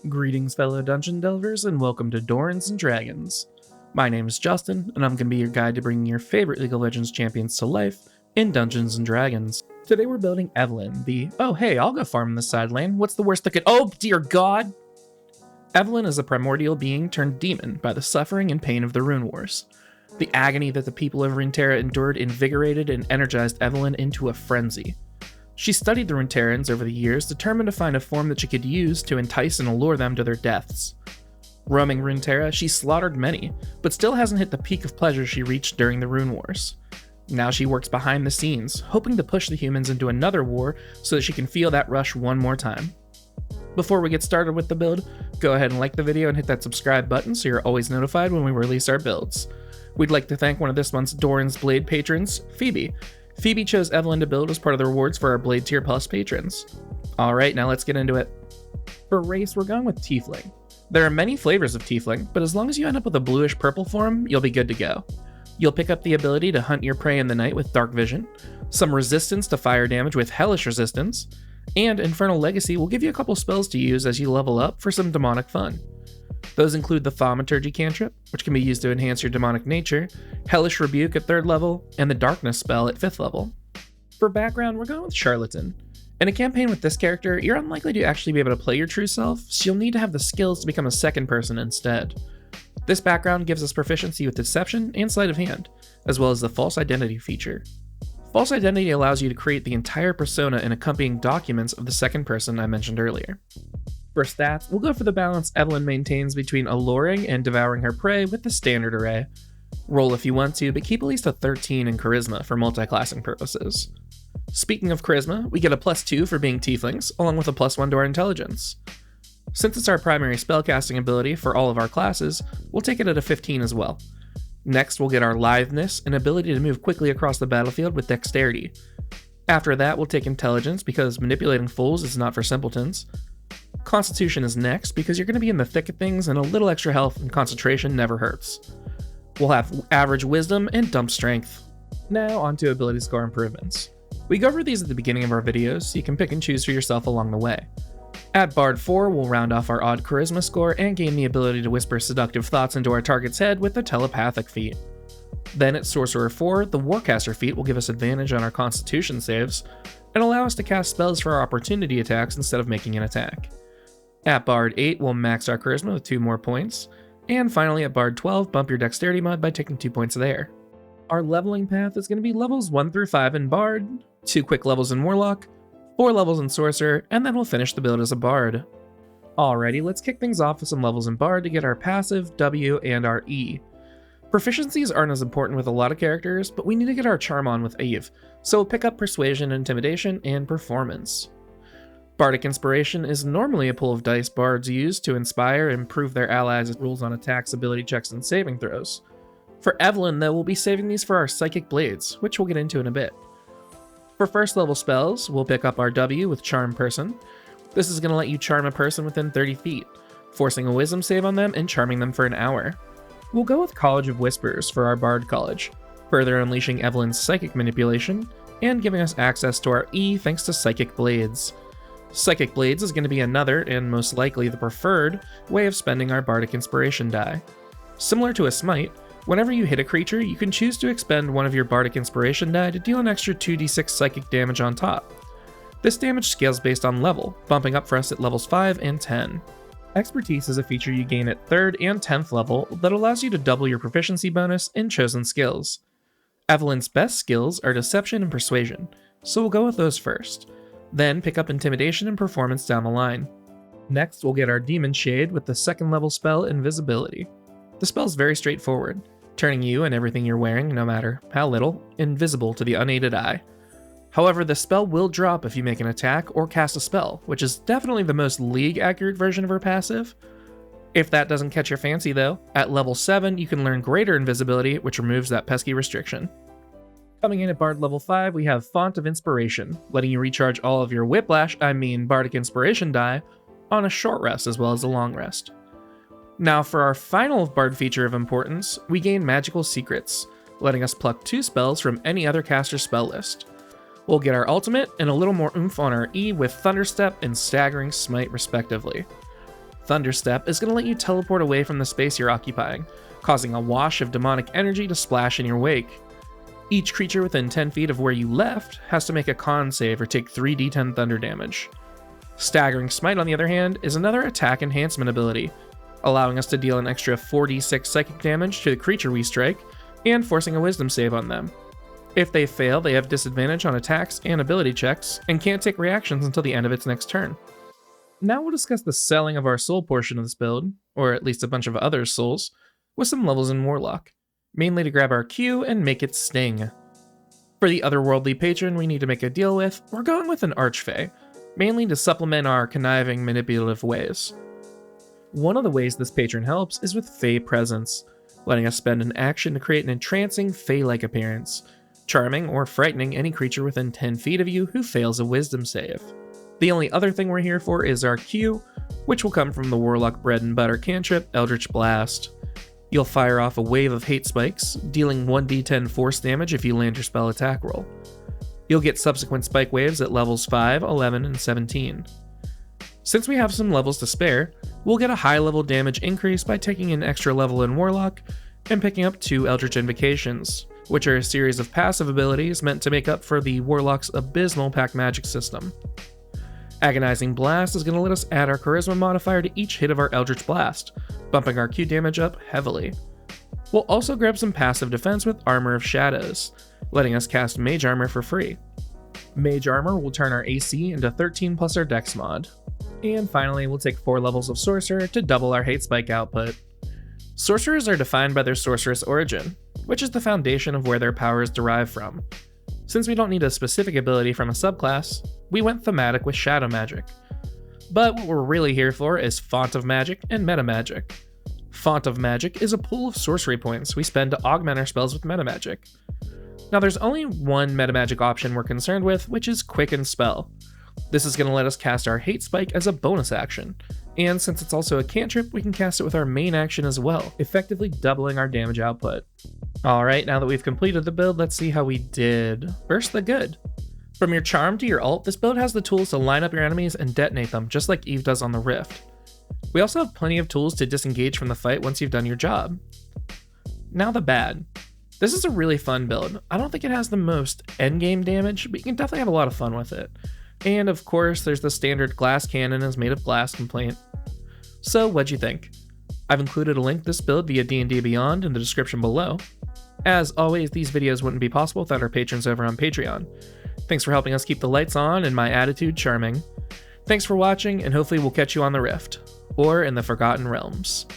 Greetings, fellow dungeon delvers, and welcome to Dorans and Dragons. My name is Justin, and I'm going to be your guide to bringing your favorite League of Legends champions to life in Dungeons and Dragons. Today we're building Evelynn, oh hey, I'll go farm in the side lane. What's the worst that could— oh dear god! Evelynn is a primordial being turned demon by the suffering and pain of the Rune Wars. The agony that the people of Runeterra endured invigorated and energized Evelynn into a frenzy. She studied the Runeterrans over the years, determined to find a form that she could use to entice and allure them to their deaths. Roaming Runeterra, she slaughtered many, but still hasn't hit the peak of pleasure she reached during the Rune Wars. Now she works behind the scenes, hoping to push the humans into another war so that she can feel that rush one more time. Before we get started with the build, go ahead and like the video and hit that subscribe button so you're always notified when we release our builds. We'd like to thank one of this month's Doran's Blade patrons, Phoebe. Phoebe chose Evelynn to build as part of the rewards for our Blade Tier Plus patrons. Alright, now let's get into it. For race, we're going with Tiefling. There are many flavors of Tiefling, but as long as you end up with a bluish-purple form, you'll be good to go. You'll pick up the ability to hunt your prey in the night with Dark Vision, some resistance to fire damage with Hellish Resistance, and Infernal Legacy will give you a couple spells to use as you level up for some demonic fun. Those include the Thaumaturgy cantrip, which can be used to enhance your demonic nature, Hellish Rebuke at 3rd level, and the Darkness spell at 5th level. For background, we're going with Charlatan. In a campaign with this character, you're unlikely to actually be able to play your true self, so you'll need to have the skills to become a second person instead. This background gives us proficiency with Deception and Sleight of Hand, as well as the False Identity feature. False Identity allows you to create the entire persona and accompanying documents of the second person I mentioned earlier. For stats, we'll go for the balance Evelynn maintains between alluring and devouring her prey with the standard array. Roll if you want to, but keep at least a 13 in Charisma for multi-classing purposes. Speaking of Charisma, we get a +2 for being Tieflings, along with a +1 to our Intelligence. Since it's our primary spellcasting ability for all of our classes, we'll take it at a 15 as well. Next, we'll get our Litheness, an ability to move quickly across the battlefield with Dexterity. After that, we'll take Intelligence because manipulating fools is not for simpletons. Constitution is next because you're going to be in the thick of things and a little extra health and concentration never hurts. We'll have average wisdom and dump strength. Now onto ability score improvements. We go over these at the beginning of our videos so you can pick and choose for yourself along the way. At Bard 4, we'll round off our odd charisma score and gain the ability to whisper seductive thoughts into our target's head with the telepathic feat. Then at Sorcerer 4, the Warcaster feat will give us advantage on our constitution saves and allow us to cast spells for our opportunity attacks instead of making an attack. At Bard 8, we'll max our charisma with 2 more points, and finally at Bard 12, bump your dexterity mod by taking 2 points there. Our leveling path is going to be levels 1 through 5 in Bard, 2 quick levels in Warlock, 4 levels in Sorcerer, and then we'll finish the build as a Bard. Alrighty, let's kick things off with some levels in Bard to get our passive, W, and our E. Proficiencies aren't as important with a lot of characters, but we need to get our charm on with Eve, so we'll pick up Persuasion, Intimidation, and Performance. Bardic Inspiration is normally a pool of dice bards use to inspire and improve their allies' rules on attacks, ability checks, and saving throws. For Evelynn, though, we'll be saving these for our Psychic Blades, which we'll get into in a bit. For first level spells, we'll pick up our W with Charm Person. This is going to let you charm a person within 30 feet, forcing a wisdom save on them and charming them for an hour. We'll go with College of Whispers for our Bard College, further unleashing Evelynn's psychic manipulation and giving us access to our E thanks to Psychic Blades. Psychic Blades is going to be another, and most likely the preferred, way of spending our Bardic Inspiration die. Similar to a Smite, whenever you hit a creature, you can choose to expend one of your Bardic Inspiration die to deal an extra 2d6 psychic damage on top. This damage scales based on level, bumping up for us at levels 5 and 10. Expertise is a feature you gain at 3rd and 10th level that allows you to double your proficiency bonus in chosen skills. Evelynn's best skills are Deception and Persuasion, so we'll go with those first. Then pick up Intimidation and Performance down the line. Next, we'll get our Demon Shade with the 2nd level spell Invisibility. The spell's very straightforward, turning you and everything you're wearing, no matter how little, invisible to the unaided eye. However, the spell will drop if you make an attack or cast a spell, which is definitely the most League-accurate version of her passive. If that doesn't catch your fancy though, at level 7 you can learn Greater Invisibility, which removes that pesky restriction. Coming in at Bard level 5, we have Font of Inspiration, letting you recharge all of your Bardic Inspiration die on a short rest as well as a long rest. Now for our final Bard feature of importance, we gain Magical Secrets, letting us pluck 2 spells from any other caster's spell list. We'll get our ultimate and a little more oomph on our E with Thunderstep and Staggering Smite respectively. Thunderstep is going to let you teleport away from the space you're occupying, causing a wash of demonic energy to splash in your wake. Each creature within 10 feet of where you left has to make a con save or take 3d10 thunder damage. Staggering Smite, on the other hand, is another attack enhancement ability, allowing us to deal an extra 4d6 psychic damage to the creature we strike, and forcing a wisdom save on them. If they fail, they have disadvantage on attacks and ability checks, and can't take reactions until the end of its next turn. Now we'll discuss the selling of our soul portion of this build, or at least a bunch of other souls, with some levels in Warlock, mainly to grab our Q and make it sting. For the otherworldly patron we need to make a deal with, we're going with an Archfey, mainly to supplement our conniving, manipulative ways. One of the ways this patron helps is with Fey Presence, letting us spend an action to create an entrancing Fey-like appearance, charming or frightening any creature within 10 feet of you who fails a wisdom save. The only other thing we're here for is our Q, which will come from the Warlock bread and butter cantrip, Eldritch Blast. You'll fire off a wave of hate spikes, dealing 1d10 force damage if you land your spell attack roll. You'll get subsequent spike waves at levels 5, 11, and 17. Since we have some levels to spare, we'll get a high level damage increase by taking an extra level in Warlock and picking up 2 Eldritch Invocations, which are a series of passive abilities meant to make up for the Warlock's abysmal pack magic system. Agonizing Blast is going to let us add our Charisma modifier to each hit of our Eldritch Blast, bumping our Q damage up heavily. We'll also grab some passive defense with Armor of Shadows, letting us cast Mage Armor for free. Mage Armor will turn our AC into 13 plus our Dex mod. And finally, we'll take 4 levels of Sorcerer to double our Hate Spike output. Sorcerers are defined by their sorceress origin, which is the foundation of where their power is derived from. Since we don't need a specific ability from a subclass, we went thematic with Shadow Magic. But what we're really here for is Font of Magic and Meta Magic. Font of Magic is a pool of sorcery points we spend to augment our spells with Meta Magic. Now there's only one Meta Magic option we're concerned with, which is Quicken Spell. This is going to let us cast our Hate Spike as a bonus action, and since it's also a cantrip, we can cast it with our main action as well, effectively doubling our damage output. Alright, now that we've completed the build, let's see how we did. First, the good. From your charm to your ult, this build has the tools to line up your enemies and detonate them, just like Eve does on the Rift. We also have plenty of tools to disengage from the fight once you've done your job. Now the bad. This is a really fun build. I don't think it has the most endgame damage, but you can definitely have a lot of fun with it. And of course, there's the standard glass cannon is made of glass complaint. So what'd you think? I've included a link to this build via D&D Beyond in the description below. As always, these videos wouldn't be possible without our patrons over on Patreon. Thanks for helping us keep the lights on and my attitude charming. Thanks for watching, and hopefully we'll catch you on the Rift, or in the Forgotten Realms.